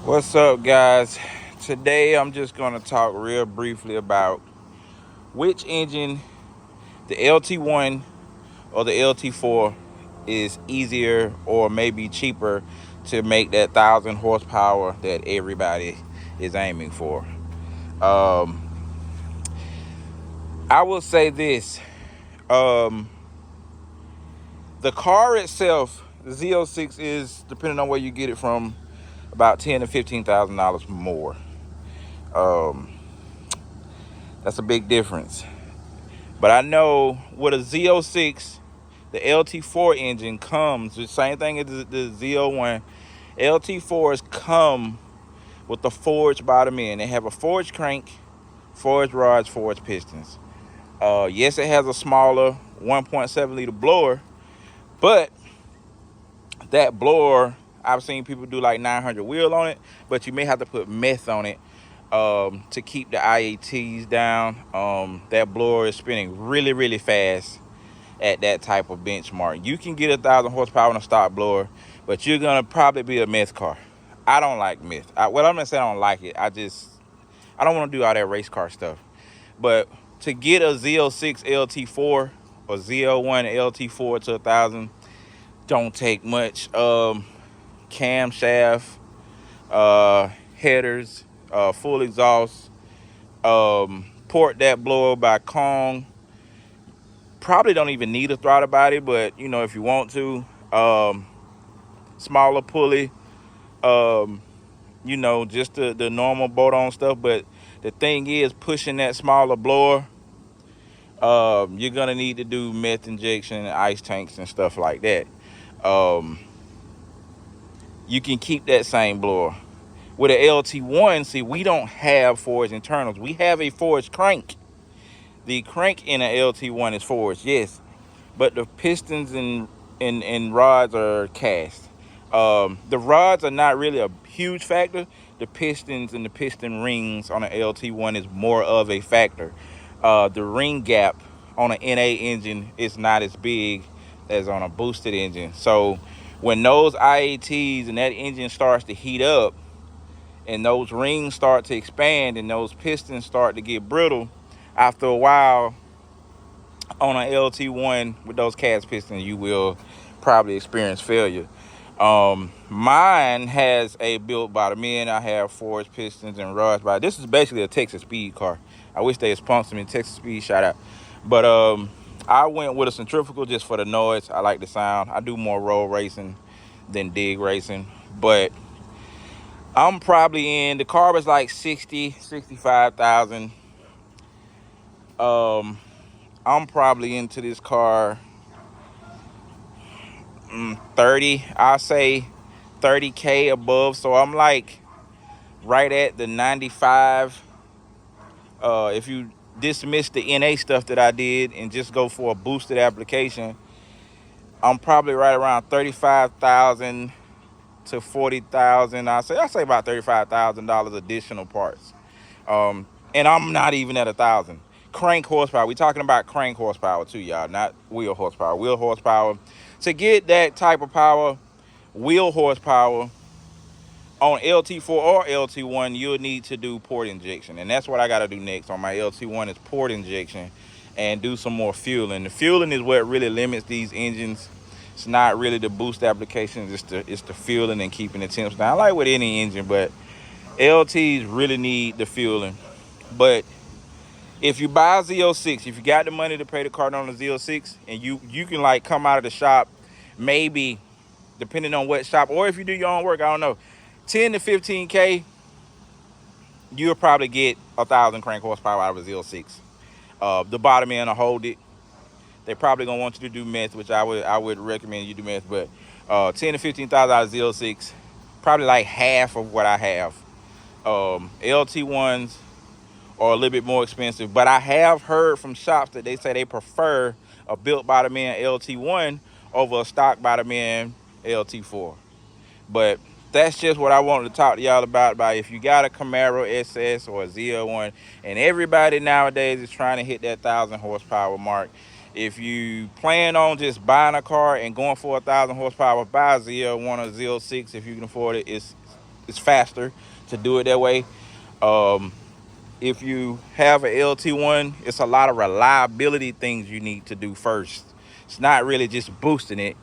What's up, guys? Today I'm just going to talk real briefly about which engine, the LT1 or the LT4, is easier or maybe cheaper to make that 1,000 horsepower that everybody is aiming for. I will say this: um, the car itself, the Z06, is, depending on where you get it from, about $10,000 to $15,000 more. Um, that's a big difference. But I know with a Z06, the LT4 engine comes, the same thing as the Z01. LT4s come with the forged bottom end. They have a forged crank, forged rods, forged pistons. Yes, it has a smaller 1.7 liter blower, but that blower, I've seen people do like 900 wheel on it, but you may have to put meth on it to keep the IATs down. That blower is spinning really, really fast at that type of benchmark. You can get 1,000 horsepower on a stock blower, but you're gonna probably be a meth car. I don't like meth. Well, I'm gonna say I don't like it. I don't want to do all that race car stuff. But to get a Z06 LT4 or Z01 LT4 to 1,000 don't take much. Camshaft, headers, full exhaust, port that blower by Kong. Probably don't even need a throttle body, but you know, if you want to, smaller pulley, just the normal bolt on stuff. But the thing is, pushing that smaller blower, you're gonna need to do meth injection, ice tanks, and stuff like that. You can keep that same blower. With an LT1, see, we don't have forged internals. We have a forged crank. The crank in an LT1 is forged, yes, but the pistons and rods are cast. The rods are not really a huge factor. The pistons and the piston rings on an LT1 is more of a factor. The ring gap on an NA engine is not as big as on a boosted engine. So when those IATs and that engine starts to heat up and those rings start to expand and those pistons start to get brittle, after a while on an LT1 with those cast pistons, you will probably experience failure. Mine has a built bottom end. I have forged pistons and rods. But this is basically a Texas Speed car. I wish they had sponsored me. Texas Speed, shout out. But I went with a centrifugal just for the noise. I like the sound. I do more road racing than dig racing. But I'm probably in, the car was like 65,000. I'm probably into this car 30, I'll say 30K above. So I'm like right at the 95. If you dismiss the NA stuff that I did and just go for a boosted application, I'm probably right around 35,000 to 40,000. I say about $35,000 additional parts. And I'm not even at 1,000 crank horsepower. We're talking about crank horsepower too, y'all, not wheel horsepower. Wheel horsepower, to get that type of power, wheel horsepower on LT4 or LT1, you'll need to do port injection, and that's what I got to do next on my LT1 is port injection and do some more fueling. The fueling is what really limits these engines. It's not really the boost applications, it's the fueling and keeping the temps down, like with any engine. But LTs really need the fueling. But if you buy a Z06, if you got the money to pay the car on the Z06, and you can like come out of the shop, maybe depending on what shop, or if you do your own work, I don't know, 10 to 15K, you'll probably get 1,000 crank horsepower out of a Z06. The bottom end will hold it. They probably gonna want you to do meth, which I would recommend you do meth, but 10 to 15,000 out of Z06, probably like half of what I have. LT1s are a little bit more expensive, but I have heard from shops that they say they prefer a built bottom end LT1 over a stock bottom end LT4. But that's just what I wanted to talk to y'all about if you got a Camaro SS or a Z01, and everybody nowadays is trying to hit that 1,000 horsepower mark. If you plan on just buying a car and going for 1,000 horsepower, buy a Z01 or Z06 if you can afford it. it's faster to do it that way. If you have an LT1, it's a lot of reliability things you need to do first. It's not really just boosting it.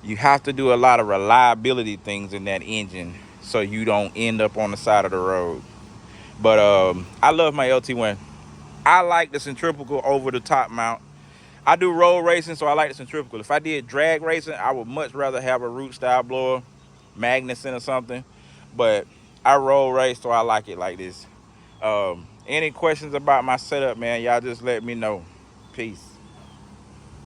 You have to do a lot of reliability things in that engine so you don't end up on the side of the road. But I love my LT1. I like the centrifugal over the top mount. I do road racing, so I like the centrifugal. If I did drag racing, I would much rather have a root style blower, Magnuson or something. But I road race, so I like it like this. Any questions about my setup, man, y'all just let me know. Peace.